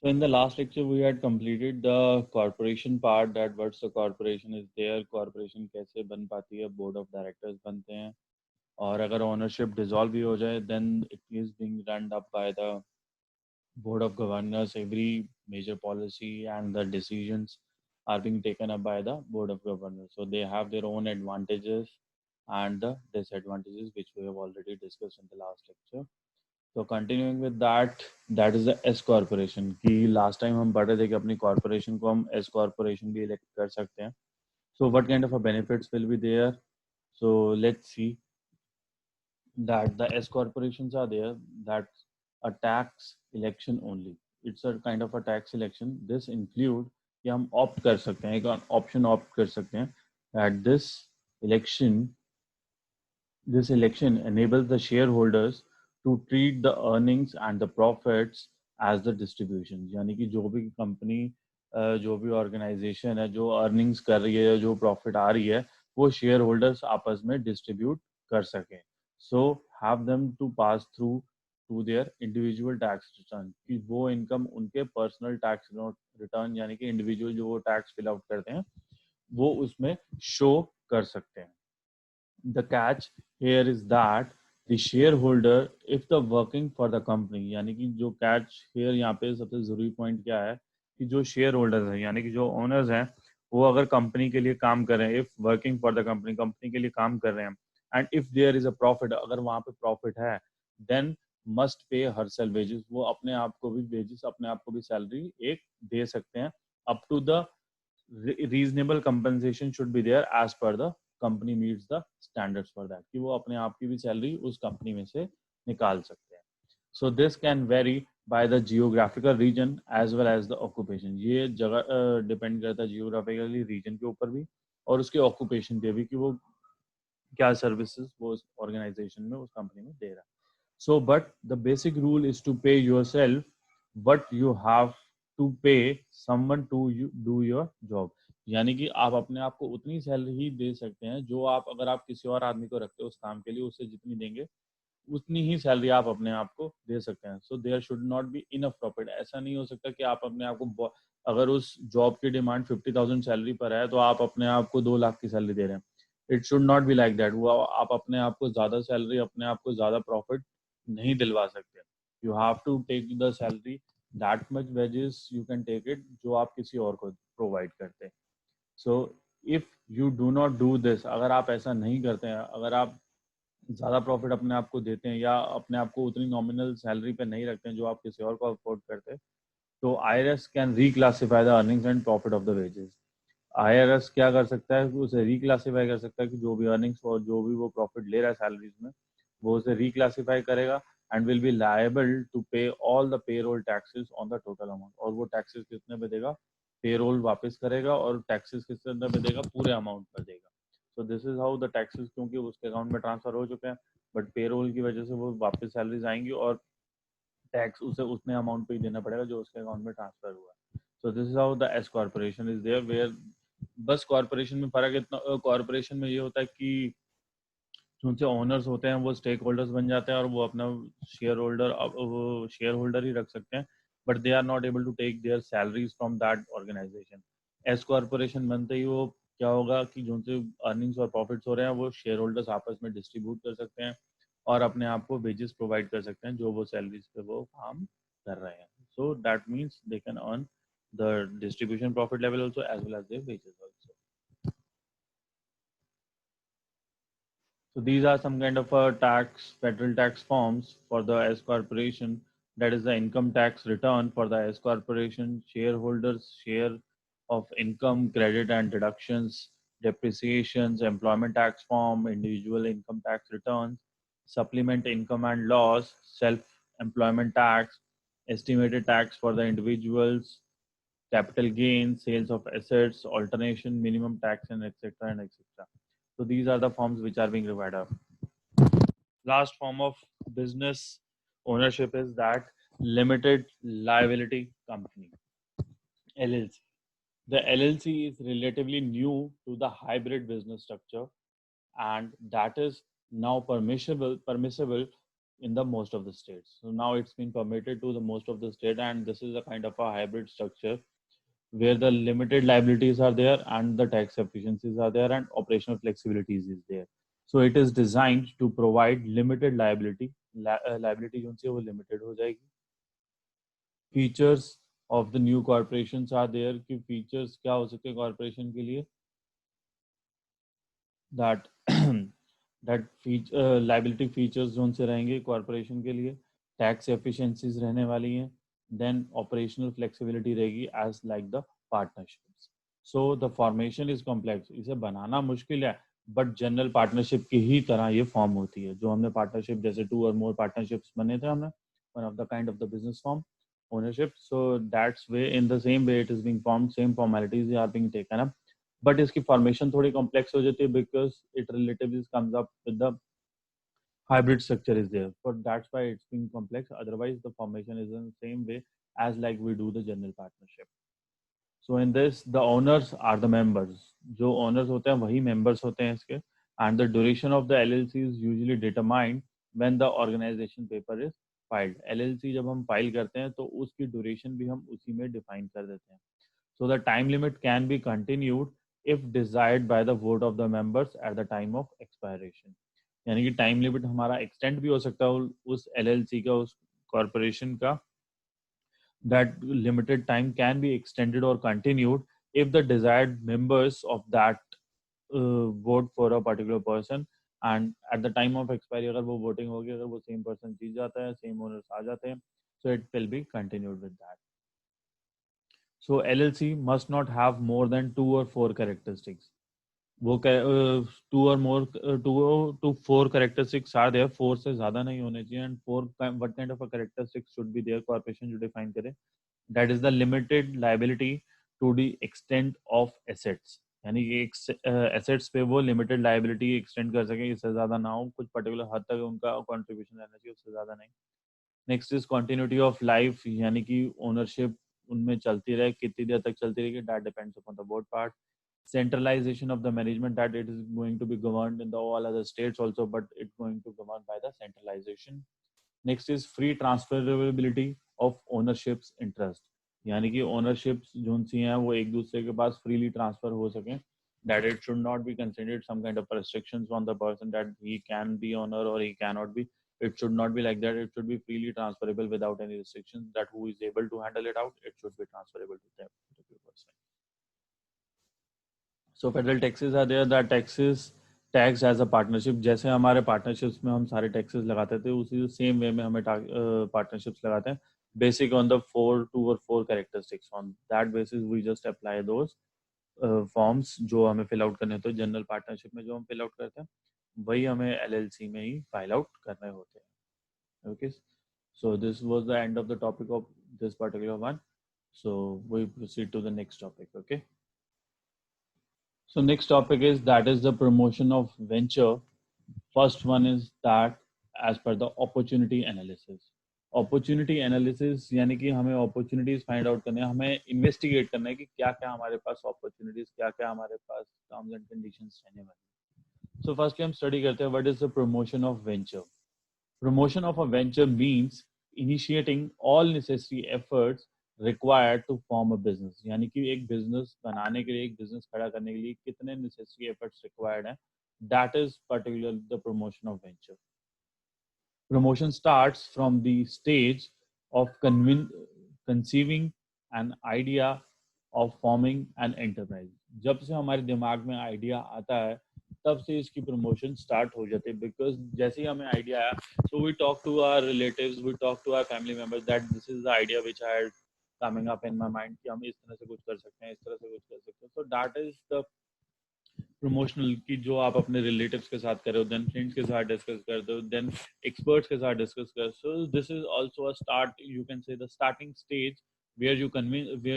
So in the last lecture, we had completed the corporation part. That what's the corporation is there, corporation कैसे बन पाती है, board of directors बनते हैं, और अगर ownership dissolve भी हो जाए, then it is being run up by the board of governors. Every major policy and the decisions are being taken up by the board of governors. So they have their own advantages and the disadvantages, which we have already discussed in the last lecture. तो continuing with that, that is the S corporation की last time हम पढ़ रहे थे कि अपनी corporation को हम एस कॉर्पोरेशन भी इलेक्ट कर सकते हैं. So what kind of a benefits will be there. So let's see that the S corporations are there, that's a tax election only. It's a kind of a tax election. This include कि हम opt कर सकते हैं, एक option opt कर सकते हैं that this election enables the shareholders to treat the earnings and the profits as the distribution. यानी कि जो भी कंपनी, जो भी ऑर्गेनाइजेशन है, जो अर्निंग्स कर रही है, जो प्रॉफिट आ रही है, वो शेयर होल्डर्स आपस में डिस्ट्रीब्यूट कर सकें. So have them to pass through to their individual tax return, कि वो इनकम उनके पर्सनल टैक्स रिटर्न यानी कि इंडिविजुअल जो वो टैक्स फिल आउट करते हैं वो उसमें शो कर सकते हैं. The catch here is that the shareholder, if the working for the company, यानी कि जो catch here यहाँ पे सबसे जरूरी पॉइंट क्या है कि जो शेयर होल्डर्स हैं यानी कि जो ओनर्स हैं वो अगर कंपनी के लिए काम कर रहे हैं, if working for the company, company के लिए काम कर रहे हैं, and if there is a profit, अगर वहां पे प्रॉफिट है, देन मस्ट पे हर सेल वेजेस, वो अपने आप को भी वेजेस, अपने आप को भी सैलरी एक दे सकते हैं. Up to the reasonable compensation should be there as per the company meets the standards for that, कि वो अपने आप की भी सैलरी उस कंपनी में से निकाल सकते हैं. So this can vary by the geographical region as well as the occupation. ये जगह डिपेंड करता है जियोग्राफिकली रीजन के ऊपर भी और उसके ऑक्यूपेशन पे भी, कि वो क्या सर्विसेज वो उस ऑर्गेनाइजेशन में, उस कंपनी में दे रहा है. So but the basic rule is to pay yourself but you have to pay someone to do your job. यानी कि आप अपने आप को उतनी सैलरी ही दे सकते हैं जो आप, अगर आप किसी और आदमी को रखते हो उस काम के लिए, उससे जितनी देंगे उतनी ही सैलरी आप अपने आप को दे सकते हैं. So there should not be enough profit. ऐसा नहीं हो सकता कि आप अपने आप को, अगर उस जॉब की डिमांड 50,000 सैलरी पर है तो आप अपने आप को 2 लाख की सैलरी दे रहे हैं. It should not be like that. वो आप अपने आप को ज्यादा सैलरी, अपने आप को ज्यादा प्रॉफिट नहीं दिलवा सकते. You have to take the salary that much wages you can take it, जो आप किसी और को प्रोवाइड करते हैं. So if you do not do this, अगर आप ऐसा नहीं करते हैं, अगर आप ज़्यादा प्रॉफिट अपने आप को देते हैं या अपने आप को उतनी नॉमिनल सैलरी पे नहीं रखते हैं जो आप किसी और को अफोर्ड करते हैं, तो IRS can reclassify the earnings and profit of the wages. IRS क्या कर सकता है, उसे रिक्लासिफाई कर सकता है कि जो भी अर्निंग्स और जो भी वो प्रॉफिट ले रहा है सैलरीज में, वो उसे रिक्लासिफाई करेगा and will be liable to pay all the payroll taxes on the total amount. और वो टैक्सेस कितने पे देगा, पेरोल वापस करेगा और टैक्सेस कितने पे देगा, पूरे अमाउंट पर देगा. सो this is how the taxes, क्योंकि उसके अकाउंट में ट्रांसफर हो चुके हैं, बट पेरोल की वजह से वो वापस सैलरीज आएंगी और टैक्स उसे उतने अमाउंट पे ही देना पड़ेगा जो उसके अकाउंट में ट्रांसफर हुआ है. So this is how the S corporation is there, where बस कॉर्पोरेशन में फर्क इतना, कॉर्पोरेशन में ये होता है कि जो उनसे ओनर्स होते हैं वो स्टेक होल्डर्स बन जाते हैं और वो अपना शेयर होल्डर ही रख सकते हैं, but they are not able to take their salaries from that organisation. S corporation बनते ही वो क्या होगा कि जो उनसे अर्निंग्स और प्रॉफिट्स हो रहे हैं वो शेयर होल्डर्स आपस में डिस्ट्रीब्यूट कर सकते हैं और अपने आप को वेजेस प्रोवाइड कर सकते हैं जो वो सैलरीज पे वो काम कर रहे हैं. So that means they can earn the distribution profit level also as well as their wages also. So these are some kind of federal tax forms for the S corporation. That is the income tax return for the S corporation, shareholders share of income, credit and deductions, depreciations, employment tax form, individual income tax returns, supplement income and loss, self-employment tax, estimated tax for the individuals, capital gains, sales of assets, alternation, minimum tax, and etc. and etc. So these are the forms which are being required of. Last form of business ownership is that limited liability company, LLC. The LLC is relatively new to the hybrid business structure, and that is now permissible in the most of the states. So now it's been permitted to the most of the state, and this is a kind of a hybrid structure where the limited liabilities are there and the tax efficiencies are there and operational flexibilities is there. So it is designed to provide limited liability. Liability जो है वो limited हो जाएगी. Features of the new corporations are there. कि features क्या हो सकते हैं corporation के लिए? That liability features जोन से रहेंगे corporation के लिए, tax efficiencies रहने वाली हैं, then operational flexibility रहेगी as like the partnerships. So the formation is complex. इसे बनाना मुश्किल है, but general partnership की ही तरह ये form होती है. जो हमने partnership जैसे 2 or more partnerships बने थे हमने, one of the kind of the business form ownership. So that's way in the same way it is being formed, same formalities are being taken up. But इसकी formation थोड़ी complex हो जाती है because it relatively comes up with the hybrid structure is there. But that's why it's being complex. Otherwise, the formation is in the same way as like we do the general partnership. So in this, the owners are the members. जो owners होते हैं वही members होते हैं इसके. And the duration of the LLC is usually determined when the organization paper is filed. LLC जब हम file करते हैं तो उसकी duration भी हम उसी में define कर देते हैं. So the time limit can be continued if desired by the vote of the members at the time of expiration. यानी कि time limit हमारा extend भी हो सकता है उस LLC का, उस corporation का. That limited time can be extended or continued if the desired members of that vote for a particular person, and at the time of expiry अगर वो voting होगी, अगर वो same person जीत जाता है, same owners आ जाते हैं, so it will be continued with that. So LLC must not have more than 2 or 4 characteristics. वो 2 or more 2 to 4 characteristics are there. 4 से ज़्यादा नहीं होने चाहिए. And 4 what kind of a characteristics should be there? Corporation जो define करे. That is the limited liability to the extent of assets. यानी कि assets पे वो limited liability extend कर सके, इससे ज़्यादा ना हो, कुछ particular हद तक उनका contribution रहना चाहिए, उससे ज़्यादा नहीं. Next is continuity of life, यानी कि ओनरशिप उनमें चलती रहे, कितनी देर तक चलती रहेगी, that depends upon the board part. Centralization of the management, that it is going to be governed in the all other states also, but it's going to governed by the centralization. Next is free transferability of ownerships interest, यानी कि ओनरशिप्स जो सी हैं वो एक दूसरे के पास freely transfer हो सकें. That it should not be considered some kind of restrictions on the person that he can be owner or he cannot be. It should not be like that. It should be freely transferable without any restrictions. That who is able to handle it out, it should be transferable to them. So federal taxes are there. The taxes taxed as a partnership. जैसे हमारे partnerships में हम सारे taxes लगाते थे, उसी same way में हमें partnerships लगाते हैं. Basic on the 2 or 4 characteristics. On that basis, we just apply those forms जो हमें fill out करने होते हैं. General partnership में जो हम fill out करते हैं, वही हमें LLC में ही file out करने होते हैं. Okay. So this was the end of the topic of this particular one. So we proceed to the next topic. Okay. So next topic is that is the promotion of venture. First one is that as per the opportunity analysis. Opportunity analysis यानी कि हमें opportunities find out करने हैं, हमें investigate करना है कि क्या क्या हमारे पास opportunities, क्या क्या हमारे पास terms and conditions रहने वाले हैं. So firstly हम study करते हैं what is the promotion of venture. Promotion of a venture means initiating all necessary efforts required to form a business. यानी कि एक business बनाने के लिए, एक business खड़ा करने के लिए कितने necessary efforts required हैं, that is particularly the promotion of venture. Promotion starts from the stage of conceiving an idea of forming an enterprise. जब से हमारे दिमाग में idea आता है, तब से इसकी promotion start हो जाती है. Because जैसे ही हमें idea आया, so we talk to our relatives, we talk to our family members that this is the idea which I had coming up in my mind कि हम इस तरह से कुछ कर सकते हैं, इस तरह से कुछ कर सकते हैं. So that is the promotional की जो आप अपने रिलेटिव्स के साथ कर रहे हो, देन फ्रेंड्स के साथ डिस्कस करते हो, देन एक्सपर्ट्स के साथ डिस्कस कर. So this is also a start, you can say the starting stage where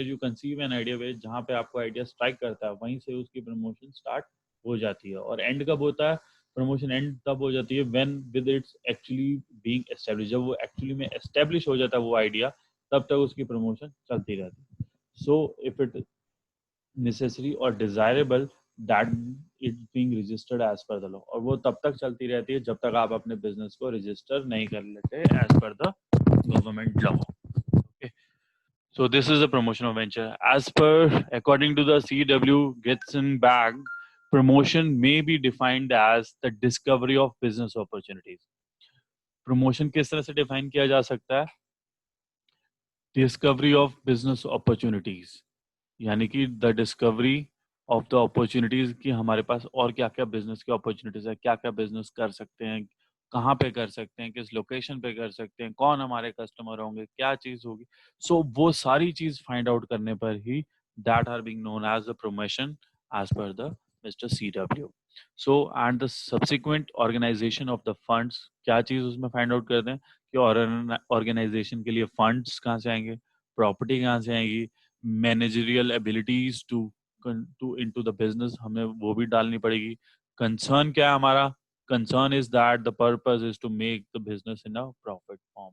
you conceive an idea, वे जहाँ पे आपको आइडिया स्ट्राइक करता है, वहीं से उसकी प्रमोशन स्टार्ट हो जाती है. और एंड कब होता है प्रमोशन? एंड तब हो जाती है when with its actually being establish. जब वो एक्चुअली में एस्टैब्लिश हो जाता है वो आइडिया, तब तक उसकी प्रमोशन चलती रहती है. सो इफ इट नेसेसरी और desirable, that it's being registered as per the law, और वो तब तक चलती रहती है जब तक आप अपने बिजनेस को रजिस्टर नहीं कर लेते as per the government law. Okay. So this is the promotion of venture. As per, according to the CW Getzenbag, promotion may be defined as the discovery of business opportunities. Promotion किस तरह से define किया जा सकता है? Discovery of business opportunities. यानी कि the discovery of the opportunities कि हमारे पास और क्या क्या business के opportunities है, क्या क्या business कर सकते हैं, कहाँ पे कर सकते हैं, किस लोकेशन पे कर सकते हैं, कौन हमारे कस्टमर होंगे, क्या चीज होगी. सो वो सारी चीज फाइंड आउट करने पर ही that are being known as the promotion as per the mister CW. So and the subsequent organisation of the funds, क्या चीज उसमें फाइंड आउट करते हैं कि ऑर्गेनाइजेशन के लिए फंड्स कहाँ से आएंगे, प्रॉपर्टी कहाँ से आएगी, managerial abilities to into the business हमें वो भी डालनी पड़ेगी. कंसर्न क्या है हमारा? concern is that the purpose is to make the business in a profit form.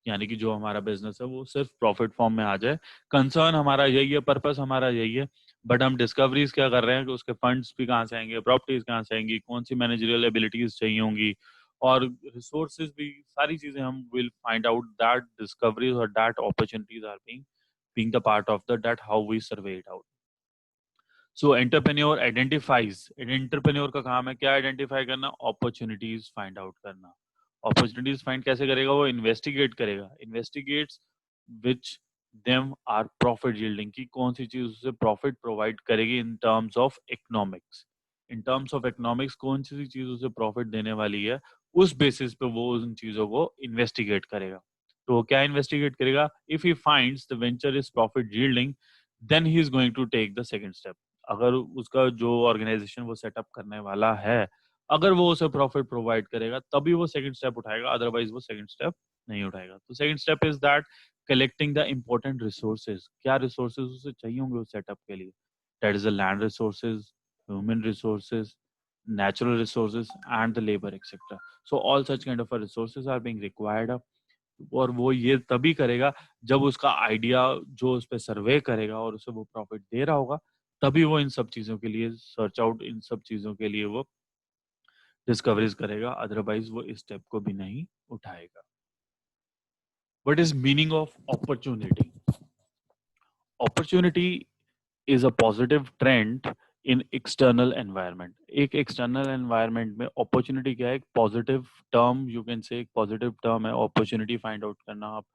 यानी कि जो हमारा बिजनेस है वो सिर्फ प्रॉफिट फॉर्म में आ जाए. कंसर्न हमारा यही है, पर्पस हमारा यही है, बट हम डिस्कवरीज क्या कर रहे हैं कि उसके फंड्स भी कहाँ से आएंगे, प्रॉपर्टीज कहाँ से आएंगी, कौन सी मैनेजरियल एबिलिटीज चाहिए होंगी, और रिसोर्सेज भी, सारी चीजें हम will find out that discoveries और that opportunities are being the part of the that how we survey it out. So entrepreneur identifies, entrepreneur का काम है क्या? आइडेंटिफाई करना, अपॉर्चुनिटीज फाइंड आउट करना. अपॉर्चुनिटीज फाइंड कैसे करेगा? वो इन्वेस्टिगेट करेगा, investigates which them are profit yielding, की कौन सी चीज उसे प्रॉफिट प्रोवाइड करेगी in terms of economics. In terms of economics कौन सी चीज उसे प्रॉफिट देने वाली है, उस बेसिस पे वो उन चीजों को इन्वेस्टिगेट करेगा. तो क्या इन्वेस्टिगेट करेगा? If he finds the venture is profit yielding, then he is going to take the second step. अगर उसका जो ऑर्गेनाइजेशन वो सेटअप करने वाला है, अगर वो उसे प्रॉफिट प्रोवाइड करेगा तभी वो सेकंड स्टेप उठाएगा, अदरवाइज वो सेकंड स्टेप नहीं उठाएगा. तो second step is that collecting the important resources. क्या रिसोर्सेज उसे चाहिए होंगे उस सेटअप के लिए? That is the land resources, human resources, natural resources and the labor etc. So all such kind of resources are being required. और वो ये तभी करेगा जब उसका आइडिया जो उस पर सर्वे करेगा और उसे वो प्रॉफिट दे रहा होगा, तभी वो इन सब चीजों के लिए सर्च आउट, इन सब चीजों के लिए वो डिस्कवरीज करेगा, अदरवाइज वो इस स्टेप को भी नहीं उठाएगा. What is meaning of opportunity? Opportunity is a positive trend in external environment. एक external environment में opportunity क्या है? एक positive term, you can say एक positive term है opportunity find out करना. आप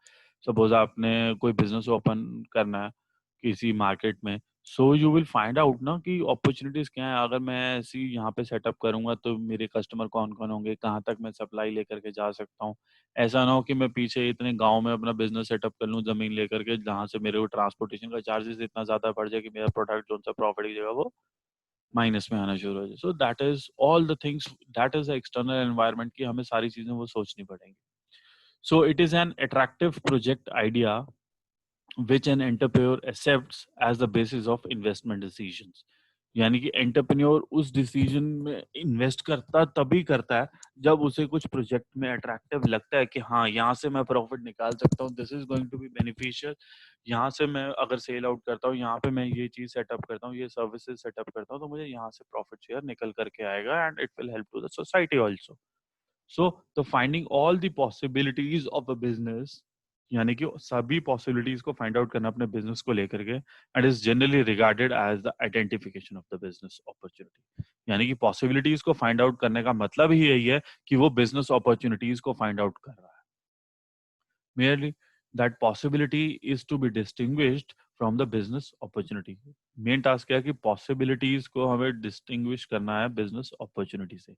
suppose आपने कोई business open करना है किसी market में, so you will find out ना कि opportunities क्या है. अगर मैं ऐसी यहाँ पे setup करूँगा तो मेरे customer कौन कौन होंगे, कहाँ तक मैं supply लेकर के जा सकता हूँ. ऐसा ना हो कि मैं पीछे इतने गांव में अपना बिजनेस सेटअप कर लूं जमीन लेकर के, जहां से मेरे को ट्रांसपोर्टेशन का चार्जेस इतना ज्यादा बढ़ जाए कि मेरा प्रोडक्ट जो सा प्रॉफिट की जगह वो माइनस में आना शुरू हो जाए. So that is all the things, that is external environment की हमें सारी चीजें वो सोचनी पड़ेंगी. So it is an attractive project idea which an entrepreneur accepts as the basis of investment decisions. यानी कि एंटरप्रेन्योर उस डिसीजन में इन्वेस्ट करता तभी करता है जब उसे कुछ प्रोजेक्ट में अट्रैक्टिव लगता है कि हाँ यहाँ से मैं प्रॉफिट निकाल सकता हूँ, this is going to be beneficial. यहाँ से मैं अगर सेल आउट करता हूँ, यहाँ पे मैं ये चीज सेटअप करता हूँ, ये सर्विसेज सेटअप करता हूँ, तो मुझे यहाँ से प्रॉफिट शेयर निकल करके आएगा and it will help to the society also. So the finding all the possibilities of a business, यानी कि सभी पॉसिबिलिटीज को फाइंड आउट करना अपने बिजनेस को लेकर के, and is generally regarded as the identification of the business opportunity. यानी कि पॉसिबिलिटीज को फाइंड आउट करने का मतलब ही यही है कि वो बिजनेस अपॉर्चुनिटीज को फाइंड आउट कर रहा है. merely that possibility is to be distinguished from the business opportunity. Main task क्या है कि पॉसिबिलिटीज को हमें डिस्टिंग्विश करना है बिजनेस अपॉर्चुनिटी से,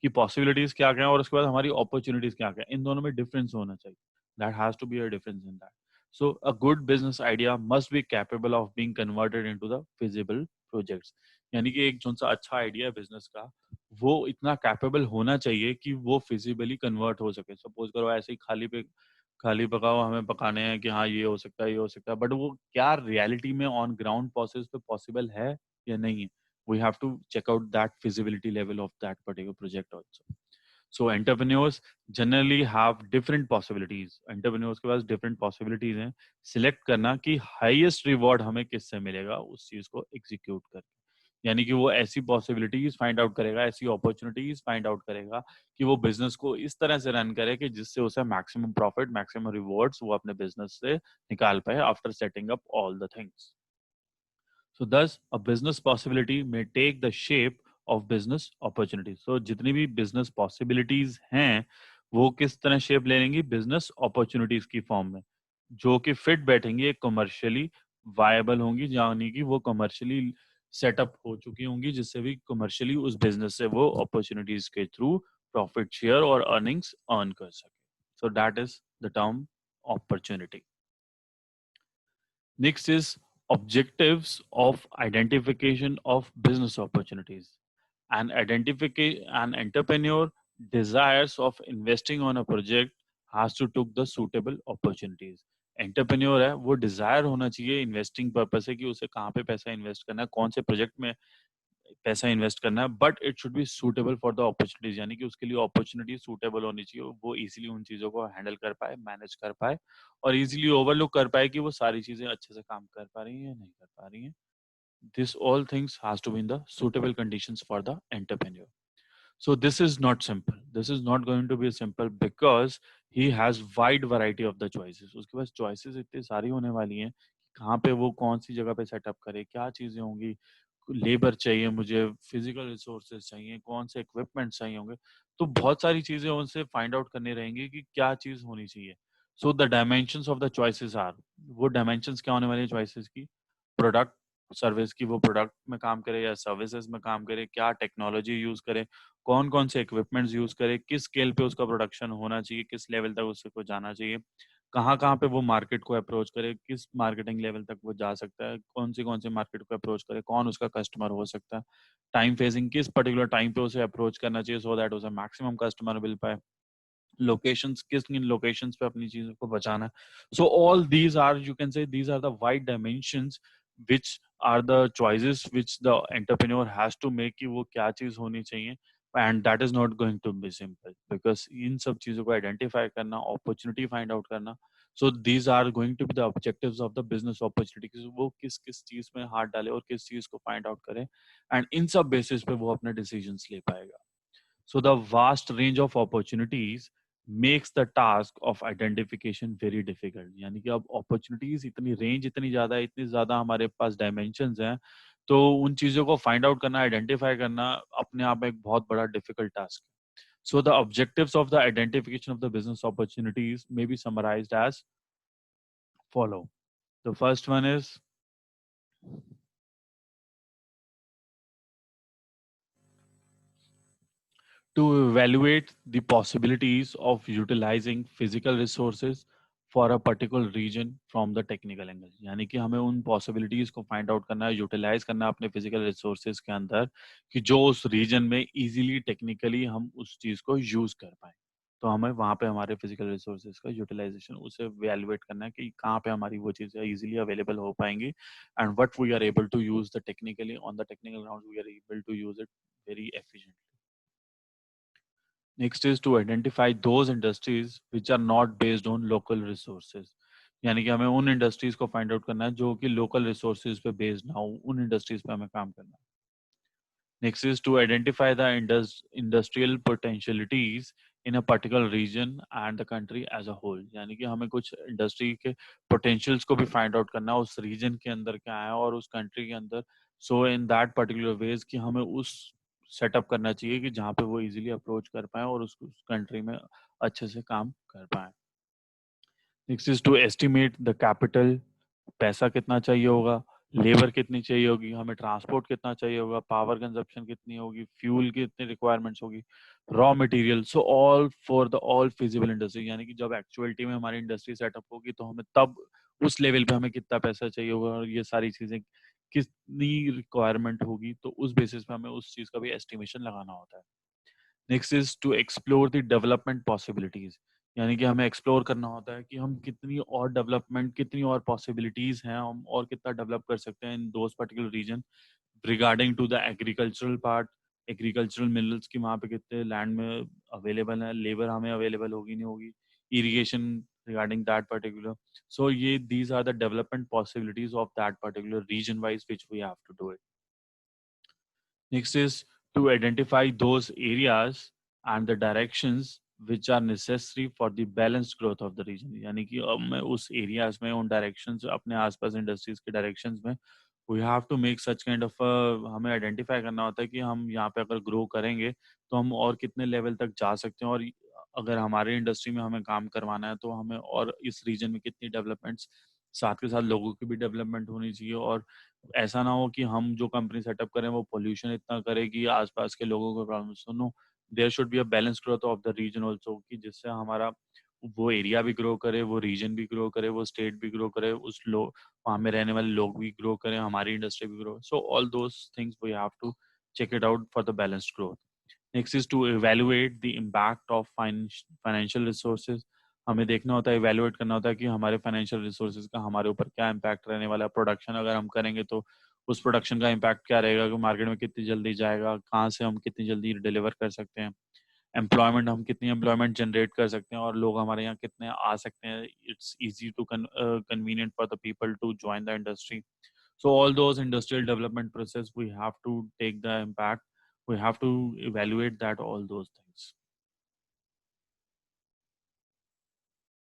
कि पॉसिबिलिटीज क्या क्या है और उसके बाद हमारी अपॉर्चुनिटीज क्या क्या है. इन दोनों में डिफरेंस होना चाहिए. That has to be a difference in that. So a good business idea must be capable of being converted into the feasible projects. यानी कि एक जो सा अच्छा आइडिया है बिजनेस का, वो इतना कैपेबल होना चाहिए कि वो फिजिबली कन्वर्ट हो सके. सपोज करो ऐसे ही खाली पकाओ हमें पकाने हैं कि हाँ ये हो सकता है, ये हो सकता है, बट वो क्या रियलिटी में ऑन ग्राउंड प्रोसेस पे पॉसिबल है या नहीं है. We have to check out that feasibility level of that particular project also. So entrepreneurs generally have different possibilities. Entrepreneurs के पास डिफरेंट पॉसिबिलिटीज हैं. सिलेक्ट करना कि हाईएस्ट रिवॉर्ड हमें किससे मिलेगा उस चीज को एग्जीक्यूट करके. यानी कि वो ऐसी पॉसिबिलिटीज फाइंड आउट करेगा, ऐसी अपॉर्चुनिटीज फाइंड आउट करेगा कि वो बिजनेस को इस तरह से रन करे कि जिससे उसे मैक्सिमम प्रॉफिट, मैक्सिमम रिवॉर्ड्स वो अपने बिजनेस से निकाल पाए after setting up all the things. So thus a business possibility may take the shape of business opportunities. So जितनी भी business possibilities हैं वो किस तरह shape ले लेंगी? business opportunities की form में, जो कि fit बैठेंगी, एक commercially viable होंगी, यानी कि वो commercially setup हो चुकी होंगी, जिससे भी commercially उस business से वो opportunities के through profit share और earnings earn कर सके. So that is the term opportunity. Next is objectives of identification of business opportunities. An entrepreneur desires of investing on a project has to took the suitable opportunities. Entrepreneur है वो Dzire होना चाहिए investing purpose से कि उसे कहाँ पे पैसा इन्वेस्ट करना है, कौन से प्रोजेक्ट में पैसा इन्वेस्ट करना है, but it should be suitable for the opportunities, यानी कि उसके लिए अपॉर्चुनिटी सूटेबल होनी चाहिए, वो इजीली उन चीजों को हैंडल कर पाए, मैनेज कर पाए और इजीली ओवरलुक कर पाए कि वो सारी चीजें अच्छे से काम कर पा रही हैं या नहीं कर पा रही हैं. This all things has to be in the suitable conditions for the entrepreneur. So this is not simple. This is not going to be simple because he has wide variety of the choices. उसके पास choices इतनी सारी होने वाली हैं कि कहाँ पे वो कौन सी जगह पे सेटअप करे, क्या चीजें होंगी, लेबर चाहिए मुझे, फिजिकल रिसोर्सेज चाहिए, कौन से इक्विपमेंट चाहिए होंगे, तो बहुत सारी चीजें उनसे फाइंड आउट करनी रहेंगी कि क्या चीज होनी चाहिए. So the dimensions of the choices are, वो डायमेंशंस क्या होने वाली है चॉइसेस की? प्रोडक्ट सर्विस की, वो प्रोडक्ट में काम करे या सर्विसेज में काम करे, क्या टेक्नोलॉजी यूज करे, कौन कौन से इक्विपमेंट्स यूज करे, किस स्केल पे उसका प्रोडक्शन होना चाहिए, किस लेवल तक उसको जाना चाहिए, कहाँ कहाँ पे वो मार्केट को अप्रोच करे, किस मार्केटिंग लेवल तक वो जा सकता है, कौन से मार्केट को अप्रोच करे, कौन उसका कस्टमर हो सकता है, टाइम फेजिंग किस पर्टिकुलर टाइम पे उसे अप्रोच करना चाहिए सो दैट उसे मैक्सिमम कस्टमर मिल पाए, लोकेशंस किस किन लोकेशंस पे अपनी चीजों को बचाना है. So all these are, you can say these are the wide dimensions which are the choices which the entrepreneur has to make कि वो क्या चीज होनी चाहिए. And that is not going to be simple because इन सब चीजों को identify करना, opportunity find out करना, so these are going to be the objectives of the business opportunity कि वो किस किस चीज में हाथ डाले और किस चीज को find out करे and इन सब basis पे वो अपने decisions ले पाएगा. So the vast range of opportunities makes the task of identification very difficult. यानी कि अब opportunities इतनी range इतनी ज़्यादा है, इतनी ज़्यादा हमारे पास dimensions हैं, तो उन चीज़ों को find out करना, identify करना अपने आप में एक बहुत बड़ा difficult task है. So the objectives of the identification of the business opportunities may be summarized as follow. The first one is to evaluate the possibilities of utilizing physical resources for a particular region from the technical angle. यानी कि हमें उन possibilities को find out करना है, utilize करना है अपने physical resources के अंदर कि जो उस region में easily technically हम उस चीज को use कर पाए. तो हमें वहाँ पे हमारे physical resources का utilization उसे evaluate करना है कि कहाँ पे हमारी वो चीजें easily available हो पाएंगी and what we are able to use the technically on the technical grounds we are able to use it very efficiently. Next is to identify those industries which are not based on local resources. यानी कि हमें उन industries को find out करना है जो कि local resources पे बेस्ड ना हो, उन इंडस्ट्रीज पे हमें काम करना है. Next is to identify the industrial potentialities in a particular region and the country as a whole. यानी कि हमें कुछ इंडस्ट्री के पोटेंशियल्स को भी फाइंड आउट करना है, उस रीजन के अंदर क्या है और उस कंट्री के अंदर, सो इन दैट पर्टिकुलर वेज कि हमें उस सेटअप करना चाहिए कि जहाँ पे वो इजीली अप्रोच कर पाए और उस कंट्री में अच्छे से काम कर पाए. Next is to estimate the capital, पैसा कितना चाहिए होगा, लेबर कितनी चाहिए होगी, हमें ट्रांसपोर्ट कितना चाहिए होगा, पावर कंजप्शन कितनी होगी, फ्यूल की कितनी रिक्वायरमेंट्स होगी, raw material, so all for the all feasible industry. यानी कि जब एक्चुअलिटी में हमारी इंडस्ट्री सेटअप होगी तो हमें तब उस लेवल पे हमें कितना पैसा चाहिए होगा और ये सारी चीजें कितनी रिक्वायरमेंट होगी, तो उस बेसिस पे हमें उस चीज का भी एस्टिमेशन लगाना होता है. Next is to explore the development possibilities. यानी कि हमें एक्सप्लोर करना होता है कि हम कितनी और डेवलपमेंट, कितनी और पॉसिबिलिटीज हैं, हम और कितना डेवलप कर सकते हैं in those particular region regarding to the agricultural part. Agricultural minerals की वहाँ पे कितने लैंड में अवेलेबल है, लेबर हमें अवेलेबल होगी नहीं होगी, irrigation regarding that particular. So ये these are the development possibilities of that particular region wise which we have to do it. Next is to identify those areas and the directions which are necessary for the balanced growth of the region. यानी कि अब मैं उस areas में उन directions अपने आसपास industries के directions में we have to make such kind of हमें identify करना होता है कि हम यहाँ पे अगर grow करेंगे तो हम और कितने level तक जा सकते हैं और अगर हमारे इंडस्ट्री में हमें काम करवाना है तो हमें और इस रीजन में कितनी डेवलपमेंट्स साथ के साथ लोगों की भी डेवलपमेंट होनी चाहिए और ऐसा ना हो कि हम जो कंपनी सेटअप करें वो पोल्यूशन इतना करे कि आसपास के लोगों को प्रॉब्लम सुनो there should be a balance growth of the region also कि जिससे हमारा वो एरिया भी ग्रो करे वो रीजन भी ग्रो करे वो स्टेट भी ग्रो करे उस लोग वहाँ में रहने वाले लोग भी ग्रो करें हमारी इंडस्ट्री भी grow so all those things we have to check it out for the balanced growth. Next is to evaluate the impact of financial resources. हमें देखना होता है evaluate करना होता है कि हमारे financial resources का हमारे ऊपर क्या impact रहने वाला है प्रोडक्शन अगर हम करेंगे तो उस प्रोडक्शन का impact क्या रहेगा कि मार्केट में कितनी जल्दी जाएगा कहाँ से हम कितनी जल्दी डिलीवर कर सकते हैं एम्प्लॉयमेंट हम कितनी एम्प्लॉयमेंट जनरेट कर सकते हैं और लोग हमारे यहाँ कितने आ सकते हैं it's easy to convenient for the people to join the industry so all those industrial development process we have to take the impact we have to evaluate that all those things